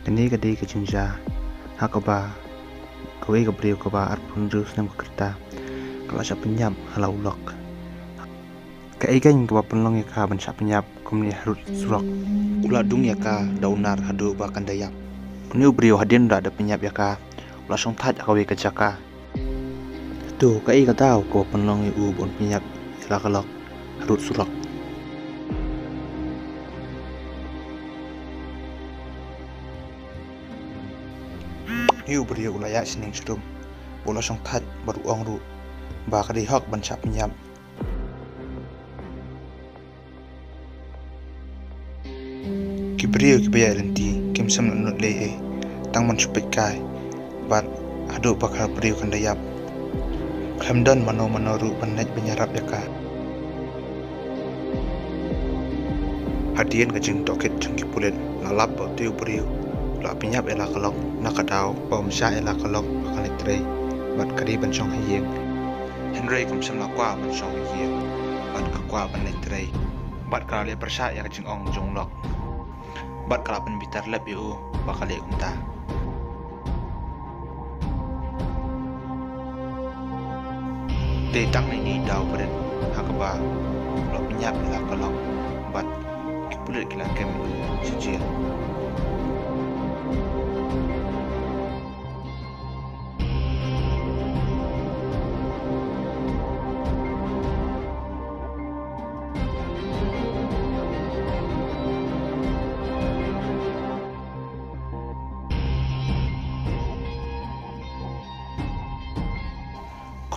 Kini kadi kejunja hakaba kawe kabriu kaba arpun jus nam kerta kalau siap penyap halau lok kaigan kaba penlong ya ka ban siap penyap kumni harut surok ula dung ya ka daunar hadu ba kandayap kuni ubriu hadin da ada penyap ya ka ula song that kawe kejaka tu kai kata ko penlong ya u bon penyap ila kalok harut surok hiu beriu ulaya sining surum bola song that baru ong ru ba kadi hok ban chap nyam ki beriu ki baya lenti kim sam nut le he tang man supet kai bat adu bakal beriu kan dayap khamdan mano ru ban naj banyarap yaka hadian kajing toket jengki pulen lalap ba tiu beriu la pinyap ela kalok nakadau bom sha ela kalok bakal tre bat kari ban chong hieng henry kum sam la kwa ban chong hieng bat ka kwa ban tre bat kala le persha ya kajing ong jong lok bat kala ban bitar lep yu bakal le kumta te tang ni dau beren hakaba lo pinyap ela kalok bat kipulet kila kem sijil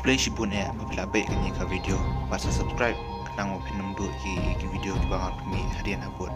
play si pun ya apabila baik ni ka video basa subscribe kenang mo pinam du ki video ki bangan kami harian habut